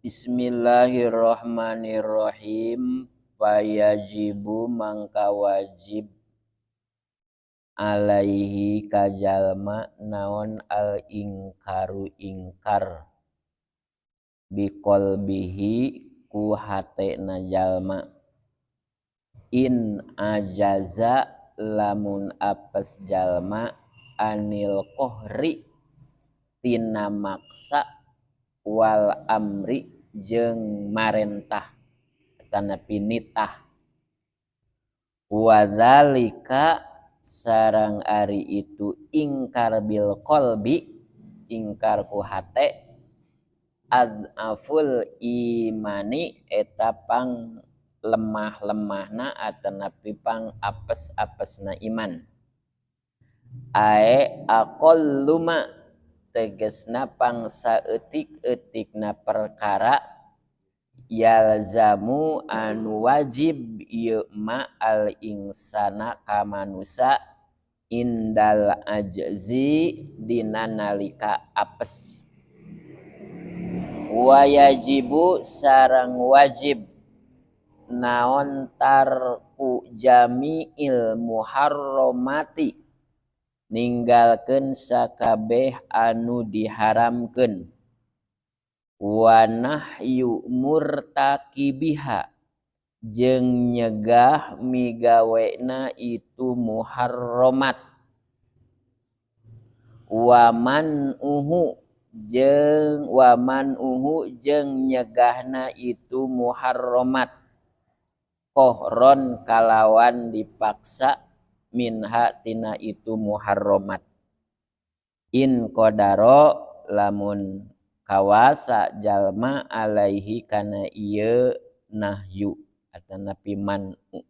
Bismillahirrahmanirrahim. Fayajibu mangka wajib alaihi kajalma naon al ingkaru ingkar biqalbihi ku hatena jalma in ajaza lamun apes jalma anil kohri tina maksa wal amri jeung marentah tanapi nitah wadzalika sarang ari itu ingkar bil qalbi ingkar ku hate adaful imani eta pang lemah-lemahna atanapi pang apes-apesna iman ae aqalluma tegesna pang saeutik-eutikna perkara yalzamu anu wajib ieu ma al insana ka manusa indal ajzi dina nalika apes wayajibu sareng wajib naon tarku jami'il muharramati ninggalkeun sakabeh anu diharamkeun wa nahyu murtakibiha jeung nyegah migawena itu muharramat waman uhu jeung nyegahna itu muharramat kohron kalawan dipaksa minha tina itu muharramat in qadaro lamun kawasa jalma alaihi kana ieu nahyu atanapi man'u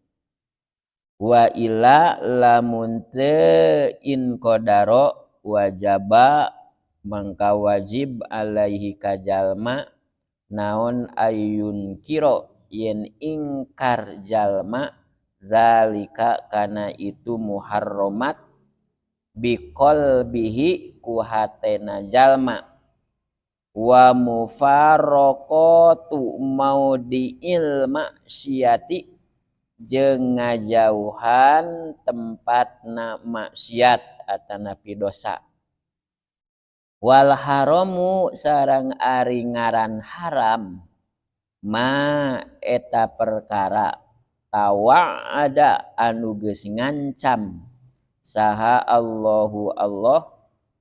wa ila lamun teu in qadaro wajaba mangka wajib alaihi ka jalma naon ayun kiro yen ingkar jalma zalika kana itu muharramat biqalbihi ku hatena jalma wa mufaraqatu maudiil maksiati jeung ngajauhan tempatna maksiat atanapi dosa wal haramu sareng ari ngaran haram ma eta perkara tawa'ada anu geus ngancam saha Allahu Allah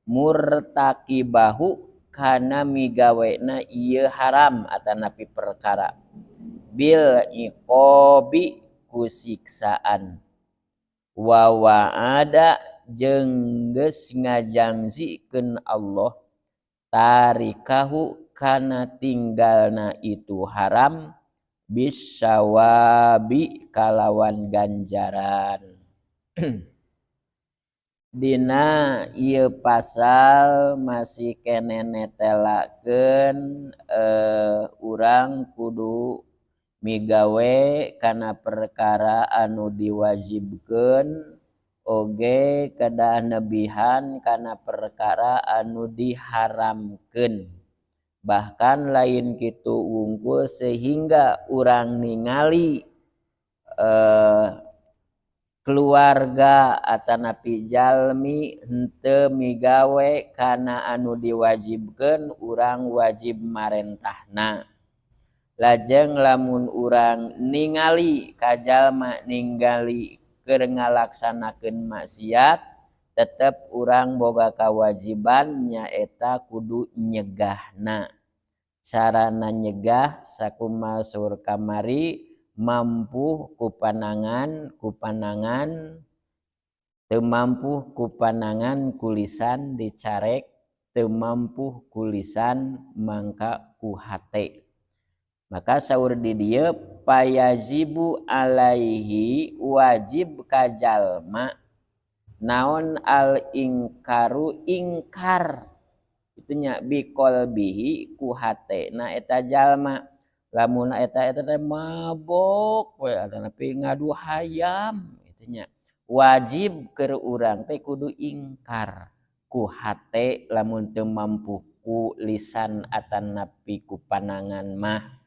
murtakibahu kana migawena ieu haram atanapi perkara bil iqabi ku siksaan wa wa'ada jeung geus ngajangjikeun Allah tarikahu kana tinggalna itu haram bisyawabi kalawan ganjaran dina ieu pasal masih kene netelakeun urang kudu migawe kana perkara anu diwajibkeun oge kedah nebihan kana perkara anu diharamkeun bahkan lain kitu wungkul sehingga urang ningali keluarga atanapi jalmi henteu migawe kana anu diwajibkeun urang wajib marentahna lajeng lamun urang ningali ka jalma ningali keur ngalaksanakeun maksiat tetep urang boga kawajiban nyaeta kudu nyegahna sarana nyegah sakumaha saur kamari mampu ku panangan teu mampu ku panangan ku lisan dicarek teu mampu ku lisan mangka ku hate maka saur di dieu payajibu alaihi wajib ka jalma naon al ingkaru ingkar itunya biqalbihi ku hatena eta jalma lamun eta teh mabok we atanapi ngadu hayam itunya wajib keur urang teh kudu ingkar ku hate lamun teu mampu ku lisan atanapi ku panangan mah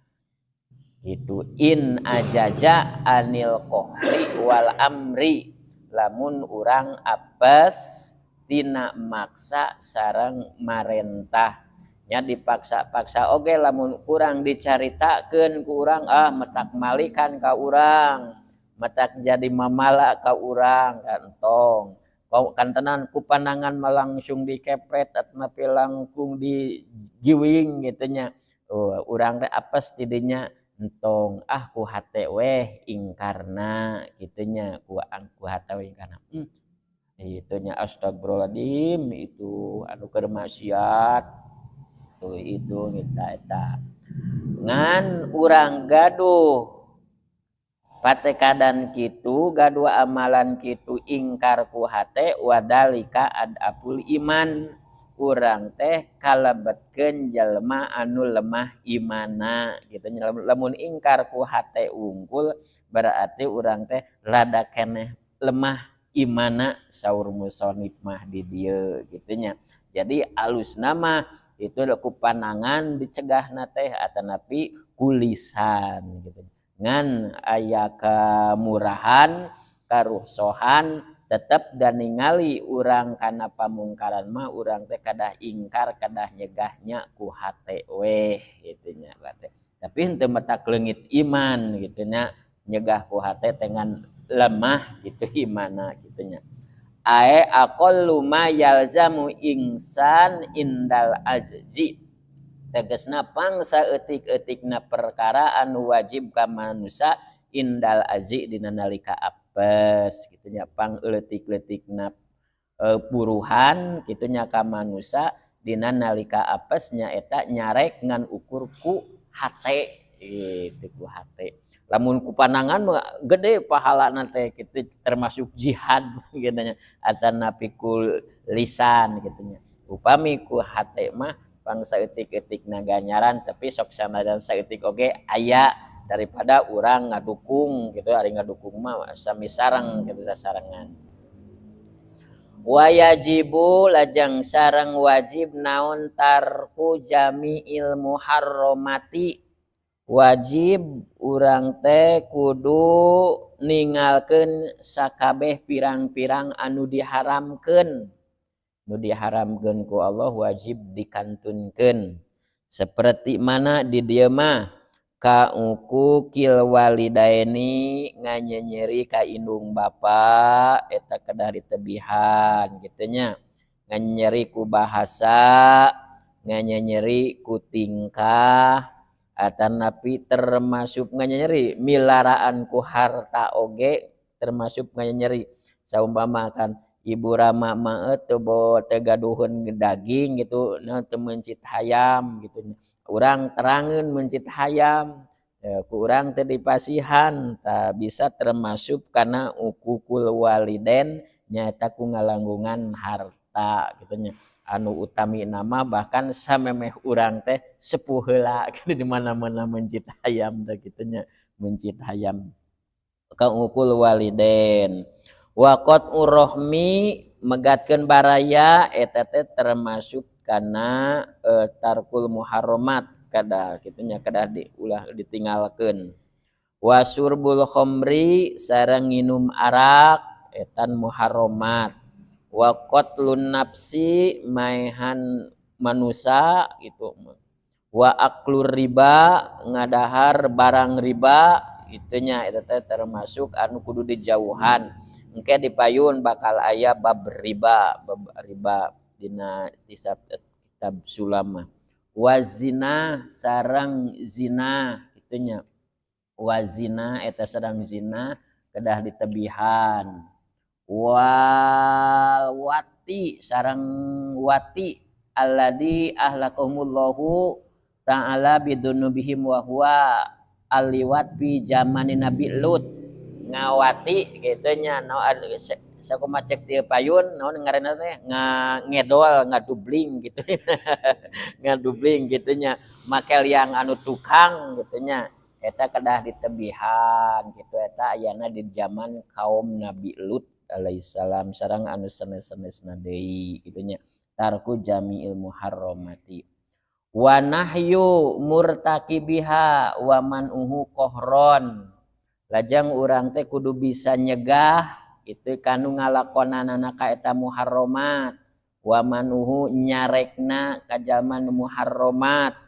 gitu. In ajaja anil kohri wal amri, lamun urang apes tina maksa sareng marentah nya dipaksa-paksa oge lamun urang dicaritakeun ku urang metak malikan ka urang, metak jadi mamala ka urang kantong kan tenan ku pandangan langsung dikepret atanapi langkung digiwing gitu nya. Urang teh apes tidinya entong ku hate weh ingkarna gitunya ku hate weh ingkarna itunya astagfirullahaladzim itu anu keur maksiat tuh itu kita eta ngan urang gaduh patekadan kitu gaduh amalan kitu ingkar ku hate wadalika adapul iman, urang teh kalebetkeun jalma anu lemah imana gitu nya. Lamun ingkar ku hate unggul berarti urang teh rada keneh lemah imana saur musonif mah di dieu gitu nya. Jadi alusna mah itu ku panangan dicegahna teh atanapi kulisan gitu ngan aya kemurahan karuhsohan tetep dan ningali urang kana pamungkaran mah urang teh kadah ingkar kadah nyegahnya ku hate weh gitu nya berarti. Tapi henteu metak leungit iman gitu nya, nyegah ku hate dengan lemah gitu imana gitu nya. Ae aqallu ma yalzamu insan indal ajji, tegesna pangsa eutik-eutikna perkara anu wajib ka manusia indal aji dina nalika apes kitu nya pang leutik-leutikna puruhan kitu nya ka manusia dina nalika apes nya eta nyarek ngan ukur ku hate gitu ku hate. Lamun ku panangan mah gede pahalana teh kitu termasuk jihad kitu nya atanapi ku lisan kitu nya. Upami ku hate mah pang saeutik-eutik ganjaran tapi sok sanajan saeutik oge aya daripada urang ngadukung gitu ari ngadukung mah sami sareng gitu sasarengan. Wayajibu lajang sareng wajib naon tarku jami'il muharramati, wajib urang teh kudu ninggalkeun sakabeh pirang-pirang anu diharamkeun. Nu diharamkeun ku Allah wajib dikantunkeun seperti mana di dieu mah ka uqukil walidaini nganyenyeri ka indung bapa eta kedah ditebihan kitu nya, nganyenyeri ku bahasa nganyenyeri ku tingkah atanapi termasuk nganyenyeri milaraan ku harta oge termasuk nganyenyeri saumpama kan ibu rama mah teu gaduhun daging gitu nah teu mencit hayam gitu urang terangeun mencit hayam ku urang teh dipasihan tak bisa termasuk kana uqukul waliden nyaeta ku ngalanggungan harta gitu nya. Anu utami nama bahkan samemeh urang teh sepuh heula di mana-mana mencit hayam teh kitu nya mencit hayam ka uqukul waliden. Waqat urahmi megatkeun baraya eta teh termasuk kana tarkul muharramat kada kitu nya kada diulah ditinggalkeun. Wasurbul khamri sareng nginum arak etan muharramat. Wa qatlun nafsi maehan manusa gitu. Wa aklur riba ngadahar barang riba itunya eta teh termasuk anu kudu dijauhan. Engke dipayun bakal aya bab riba dina kitab Sulam. Wazina sareng zina itunya. Wazina eta sareng zina kedah ditebihan. Wal wati sareng wati alladzi ahlaqahumullahu ta'ala bidunubihim wa huwa aliwat bi zamanin Nabi Lut. Ngawati gitu nya naon sakumaha cek teu payun naon ngaranna teh ngedol ngadubling gitu ngadubling gitu nya make liang anu tukang gitu nya eta kedah ditebihan gitu eta ayana di zaman kaum Nabi Lut alaihissalam sareng anu sanes-sanesna deui gitu nya tarku jami'il muharramati. wa nahyu murtakibiha wa man'uhu kohron. Lajang urang teh kudu bisa nyegah itu kanu ngalakonanana ka eta muharramat wa manuhu nyarekna ka jalma nu muharramat.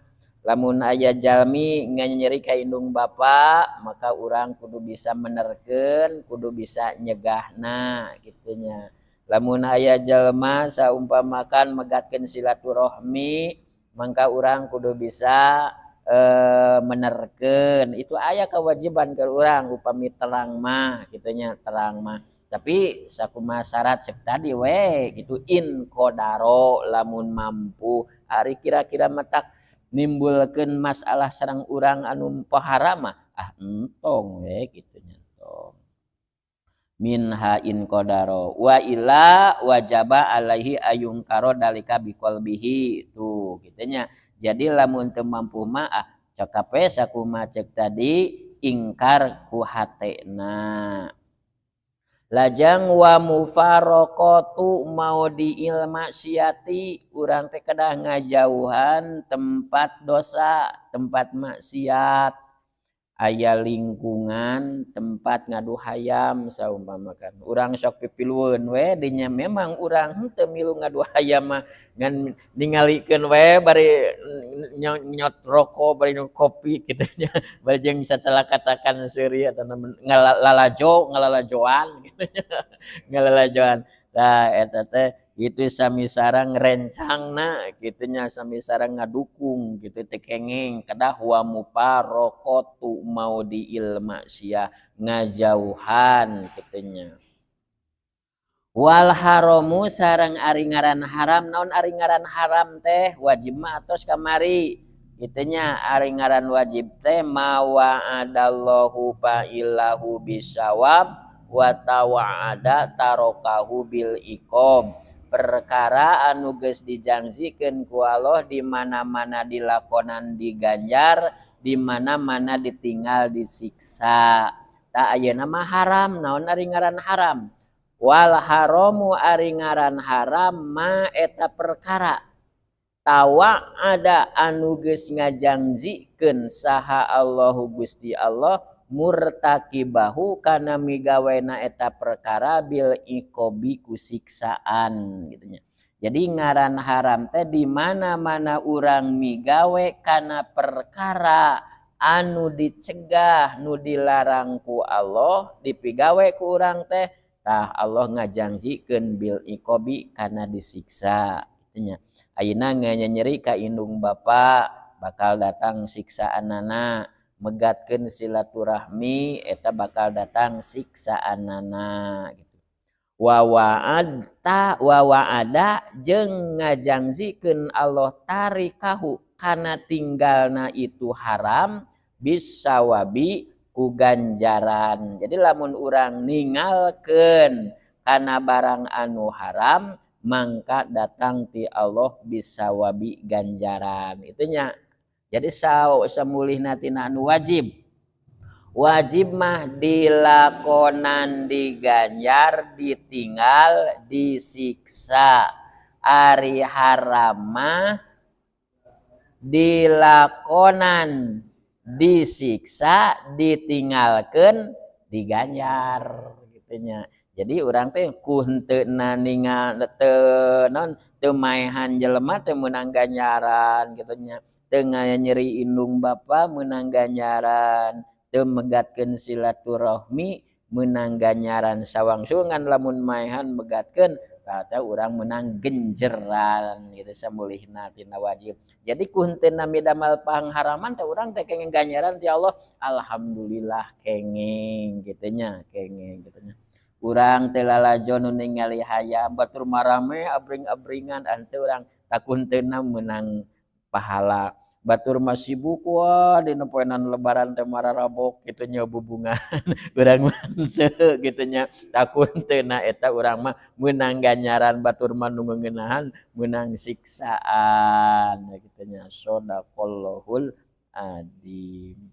Lamun aya jalmi nganyeri ka indung bapa maka urang kudu bisa menerkeun, kudu bisa nyegahna gitunya. Lamun aya jalma saumpamakan megatkeun silaturahmi mangka urang kudu bisa menerkeun. Itu aya kewajiban ke urang upami terang mah gitunya, terang mah. Tapi sakumaha syarat cek tadi we gitu in qadaro lamun mampu ari kira-kira matak nimbulkeun masalah sareng urang anu pahara mah entong we gitunya entong. Minha in qadaro wa illa wajaba alaihi ayungkaro dalika biqalbihi tuh gitunya. Jadi lamun teu mampu mah cekap we sakumaha cek tadi ingkar ku hatena. Lajang wa mufaraqatu maudhi'il maksiati urang teh kedah ngajauhan tempat dosa, tempat maksiat. Aya lingkungan tempat ngadu hayam saumpamakan urang sok pipilueun we dinya memang urang henteu milu ngadu hayam mah ngan ningalikeun we bari nyot rokok bari kopi kitu nya bari jeung sacelaka-calakan seuri eta ngalalajoan kitu nya ngalalajoan. Tah eta teh itu sami sareng rencangna gitunya sami sareng ngadukung gitu teh kenging kedah wa mufaraqatu maudhi'il maksiyah ngajauhan gitunya. Wal haramu sareng ari ngaran haram naon ari ngaran haram teh wajib mah atos kamari gitunya ari ngaran wajib teh ma wa'adallahu fa'ilahu bisawab wa tawa'ada tarokahu bil iqab. Perkara anu geus dijanjikeun ku Allah di mana-mana dilakonan diganjar, di mana-mana ditinggal disiksa. Ta ayeuna mah haram, naon ari ngaran haram? Wal haramu ari ngaran haram ma eta perkara tawa ada anu geus ngajanjikeun saha Allahu Gusti Allah murtakibahu kana migawena eta perkara bil iqobi ku siksaan gitunya. Jadi ngaran haram teh di mana-mana urang migawe kana perkara anu dicegah nu dilarang ku Allah dipigawe ku urang teh tah Allah ngajanjikeun bil iqobi kana disiksa gitunya. Ayeuna nganyeri ka indung bapa bakal datang siksaanana megatkeun silaturahmi eta bakal datang siksaanana gitu. Wa wa'ada jeung ngajanjikeun Allah tarikahu kana tinggalna itu haram bisawabi ku ganjaran. Jadi lamun urang ningalkeun kana barang anu haram mangka datang ti Allah bisawabi ganjaran. Itunya. Jadi samulihna tina anu wajib. Wajib mah dilakonan diganjar, ditinggal, disiksa. Ari haram mah dilakonan, disiksa, ditinggalkeun, diganjar gitunya. Jadi urang teh ku henteu ningal teu maehan jelema teu meunang ganjaran gitunya. Teu nyeri indung bapa meunang ganjaran, teu megatkeun silaturahmi meunang ganjaran sawangsulngan lamun maehan megatkeun tah urang meunang genjeran gitu samulihna tina wajib. Jadi ku henteu midamel pangharaman teh urang teh kenging ganjaran ti Allah alhamdulillah kenging gitunya kenging gitunya. Urang teh lalajo nu ningali hayam batur marame abring-abringan henteu urang takunteuna meunang pahala. Batur mah sibuk wah dina poenan lebaran teh mararabok kitu nya bubungan urang mah teu kitu nya takunteuna eta urang mah meunang ganjaran batur mah nu ngeunahan meunang siksaan kitu nya. Shadaqallahul adzim.